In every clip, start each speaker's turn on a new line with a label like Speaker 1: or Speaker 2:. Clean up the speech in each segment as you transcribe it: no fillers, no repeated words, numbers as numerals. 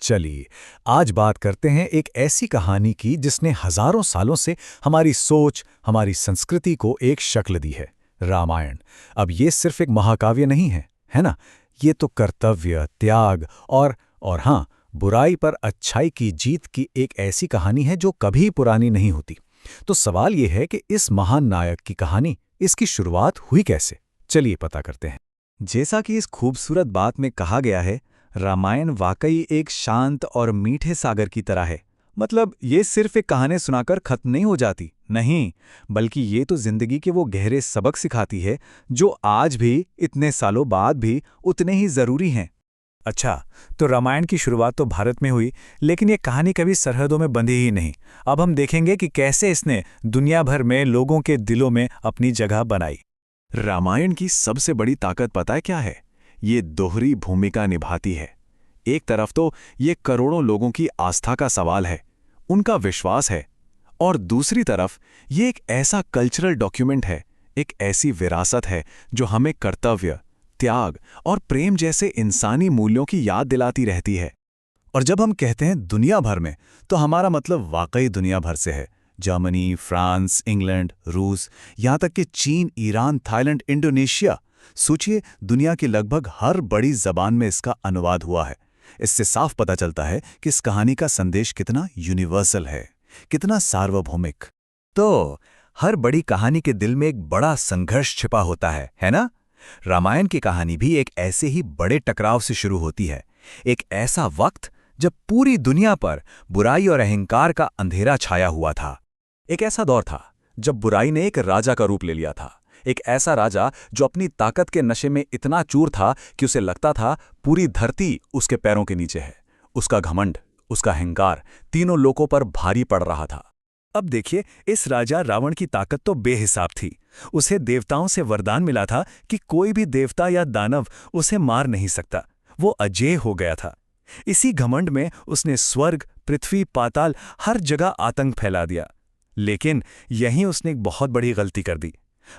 Speaker 1: चलिए, आज बात करते हैं एक ऐसी कहानी की जिसने हजारों सालों से हमारी सोच, हमारी संस्कृति को एक शक्ल दी है। रामायण। अब ये सिर्फ एक महाकाव्य नहीं है, है ना? ये तो कर्तव्य, त्याग और हाँ, बुराई पर अच्छाई की जीत की एक ऐसी कहानी है जो कभी पुरानी नहीं होती। तो सवाल ये है कि इस महान नायक की कहानी, इसकी शुरुआत हुई कैसे? चलिए पता करते हैं।
Speaker 2: जैसा कि इस खूबसूरत बात में कहा गया है, रामायण वाकई एक शांत और मीठे सागर की तरह है। मतलब ये सिर्फ एक कहानी सुनाकर खत्म नहीं हो जाती, नहीं, बल्कि ये तो जिंदगी के वो गहरे सबक सिखाती है जो आज भी, इतने सालों बाद भी उतने ही जरूरी हैं।
Speaker 3: अच्छा, तो रामायण की शुरुआत तो भारत में हुई, लेकिन ये कहानी कभी सरहदों में बंधी ही नहीं। अब हम देखेंगे कि कैसे इसने दुनिया भर में लोगों के दिलों में अपनी जगह बनाई।
Speaker 2: रामायण की सबसे बड़ी ताकत पता है क्या है? ये दोहरी भूमिका निभाती है। एक तरफ तो ये करोड़ों लोगों की आस्था का सवाल है, उनका विश्वास है, और दूसरी तरफ ये एक ऐसा कल्चरल डॉक्यूमेंट है, एक ऐसी विरासत है जो हमें कर्तव्य, त्याग और प्रेम जैसे इंसानी मूल्यों की याद दिलाती रहती है।
Speaker 1: और जब हम कहते हैं दुनिया भर में, तो हमारा मतलब वाकई दुनिया भर से है। जर्मनी, फ्रांस, इंग्लैंड, रूस, यहाँ तक कि चीन, ईरान, थाईलैंड, इंडोनेशिया। सोचिए, दुनिया की लगभग हर बड़ी जबान में इसका अनुवाद हुआ है। इससे साफ पता चलता है कि इस कहानी का संदेश कितना यूनिवर्सल है, कितना सार्वभौमिक। तो हर बड़ी कहानी के दिल में एक बड़ा संघर्ष छिपा होता है ना? रामायण की कहानी भी एक ऐसे ही बड़े टकराव से शुरू होती है। एक ऐसा वक्त जब पूरी दुनिया पर बुराई और अहंकार का अंधेरा छाया हुआ था। एक ऐसा दौर था जब बुराई ने एक राजा का रूप ले लिया था। एक ऐसा राजा जो अपनी ताकत के नशे में इतना चूर था कि उसे लगता था पूरी धरती उसके पैरों के नीचे है। उसका घमंड, उसका अहंकार तीनों लोगों पर भारी पड़ रहा था। अब देखिए, इस राजा रावण की ताकत तो बेहिसाब थी। उसे देवताओं से वरदान मिला था कि कोई भी देवता या दानव उसे मार नहीं सकता। वो अजेय हो गया था। इसी घमंड में उसने स्वर्ग, पृथ्वी, पाताल हर जगह आतंक फैला दिया। लेकिन यहीं उसने एक बहुत बड़ी गलती कर दी।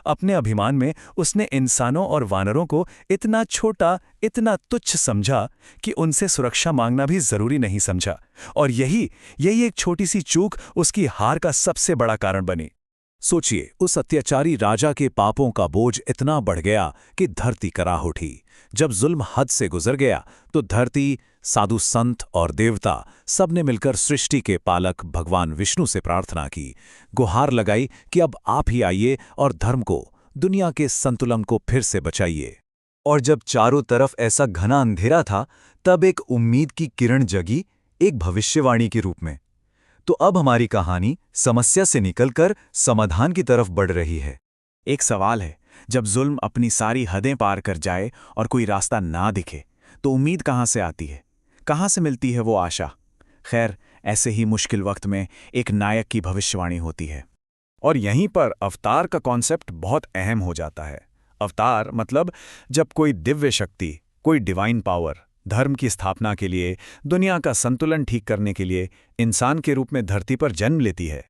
Speaker 1: अपने अभिमान में उसने इंसानों और वानरों को इतना छोटा, इतना तुच्छ समझा कि उनसे सुरक्षा मांगना भी जरूरी नहीं समझा। और यही एक छोटी सी चूक उसकी हार का सबसे बड़ा कारण बनी। सोचिए, उस अत्याचारी राजा के पापों का बोझ इतना बढ़ गया कि धरती कराह उठी। जब जुल्म हद से गुजर गया तो धरती, साधु संत और देवता सबने मिलकर सृष्टि के पालक भगवान विष्णु से प्रार्थना की, गुहार लगाई कि अब आप ही आइए और धर्म को, दुनिया के संतुलन को फिर से बचाइए।
Speaker 2: और जब चारों तरफ ऐसा घना अंधेरा था, तब एक उम्मीद की किरण जगी, एक भविष्यवाणी के रूप में। तो अब हमारी कहानी समस्या से निकलकर समाधान की तरफ बढ़ रही है।
Speaker 3: एक सवाल है, जब जुल्म अपनी सारी हदें पार कर जाए और कोई रास्ता ना दिखे, तो उम्मीद कहाँ से आती है? कहाँ से मिलती है वो आशा? खैर, ऐसे ही मुश्किल वक्त में एक नायक की भविष्यवाणी होती है। और यहीं पर अवतार का कॉन्सेप्ट बहुत अहम हो जाता है। अवतार मतलब जब कोई दिव्य शक्ति, कोई डिवाइन पावर धर्म की स्थापना के लिए, दुनिया का संतुलन ठीक करने के लिए इंसान के रूप में धरती पर जन्म लेती है।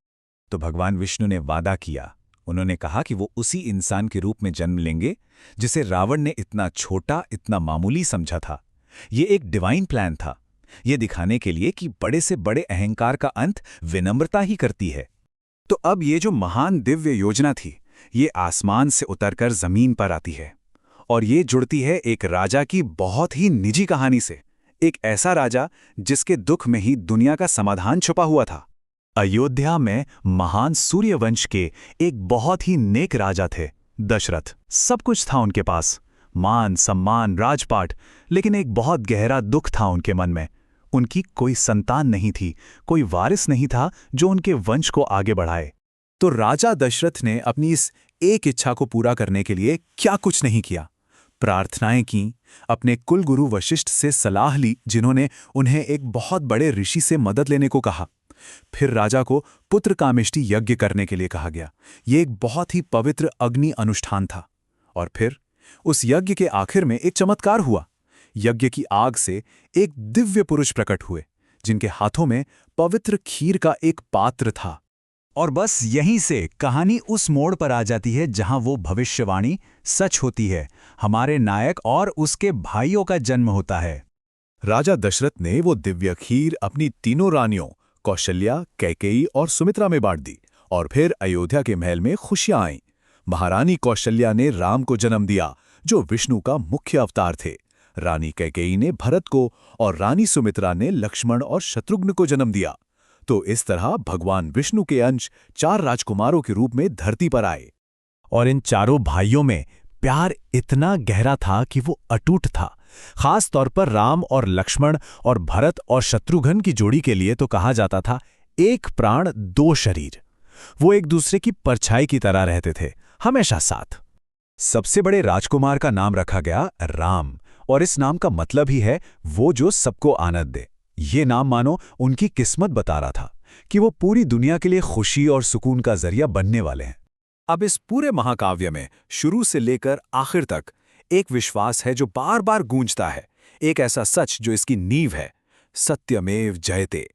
Speaker 2: तो भगवान विष्णु ने वादा किया। उन्होंने कहा कि वो उसी इंसान के रूप में जन्म लेंगे जिसे रावण ने इतना छोटा, इतना मामूली समझा था। ये एक डिवाइन प्लान था, ये दिखाने के लिए कि बड़े से बड़े अहंकार का अंत विनम्रता ही करती है।
Speaker 3: तो अब ये जो महान दिव्य योजना थी, ये आसमान से उतरकर जमीन पर आती है। और ये जुड़ती है एक राजा की बहुत ही निजी कहानी से। एक ऐसा राजा जिसके दुख में ही दुनिया का समाधान छुपा हुआ था।
Speaker 1: अयोध्या में महान सूर्यवंश के एक बहुत ही नेक राजा थे, दशरथ। सब कुछ था उनके पास, मान, सम्मान, राजपाट, लेकिन एक बहुत गहरा दुख था उनके मन में। उनकी कोई संतान नहीं थी, कोई वारिस नहीं था जो उनके वंश को आगे बढ़ाए। तो राजा दशरथ ने अपनी इस एक इच्छा को पूरा करने के लिए क्या कुछ नहीं किया। प्रार्थनाएं की, अपने कुलगुरु वशिष्ठ से सलाह ली, जिन्होंने उन्हें एक बहुत बड़े ऋषि से मदद लेने को कहा। फिर राजा को पुत्र कामेष्टि यज्ञ करने के लिए कहा गया। ये एक बहुत ही पवित्र अग्नि अनुष्ठान था। और फिर उस यज्ञ के आखिर में एक चमत्कार हुआ। यज्ञ की आग से एक दिव्य पुरुष प्रकट हुए, जिनके हाथों में पवित्र खीर का एक पात्र था।
Speaker 2: और बस यहीं से कहानी उस मोड़ पर आ जाती है जहां वो भविष्यवाणी सच होती है। हमारे नायक और उसके भाइयों का जन्म होता है। राजा दशरथ ने वो दिव्य खीर अपनी तीनों रानियों कौशल्या, कैकेयी और सुमित्रा में बांट दी और फिर अयोध्या के महल में खुशियां आईं। महारानी कौशल्या ने राम को जन्म दिया, जो विष्णु का मुख्य अवतार थे। रानी कैकेयी ने भरत को और रानी सुमित्रा ने लक्ष्मण और शत्रुघ्न को जन्म दिया। तो इस तरह भगवान विष्णु के अंश 4 राजकुमारों के रूप में धरती पर आए।
Speaker 3: और इन चारों भाइयों में प्यार इतना गहरा था कि वो अटूट था। खास तौर पर राम और लक्ष्मण और भरत और शत्रुघ्न की जोड़ी के लिए तो कहा जाता था, एक प्राण दो शरीर। वो एक दूसरे की परछाई की तरह रहते थे, हमेशा साथ। सबसे बड़े राजकुमार का नाम रखा गया राम, और इस नाम का मतलब ही है वो जो सबको आनंद दे। ये नाम मानो उनकी किस्मत बता रहा था कि वो पूरी दुनिया के लिए खुशी और सुकून का जरिया बनने वाले हैं।
Speaker 2: अब इस पूरे महाकाव्य में शुरू से लेकर आखिर तक एक विश्वास है जो बार बार गूंजता है, एक ऐसा सच जो इसकी नींव है, सत्यमेव जयते।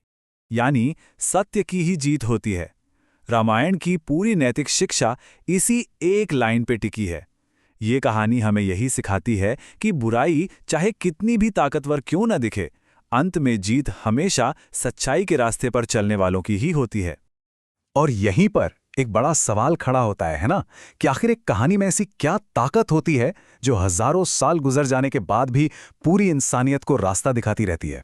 Speaker 3: यानी सत्य की ही जीत होती है। रामायण की पूरी नैतिक शिक्षा इसी एक लाइन पे टिकी है। ये कहानी हमें यही सिखाती है कि बुराई चाहे कितनी भी ताकतवर क्यों न दिखे, अंत में जीत हमेशा सच्चाई के रास्ते पर चलने वालों की ही होती है। और यहीं पर एक बड़ा सवाल खड़ा होता है ना, कि आखिर एक कहानी में ऐसी क्या ताकत होती है जो हजारों साल गुजर जाने के बाद भी पूरी इंसानियत को रास्ता दिखाती रहती है।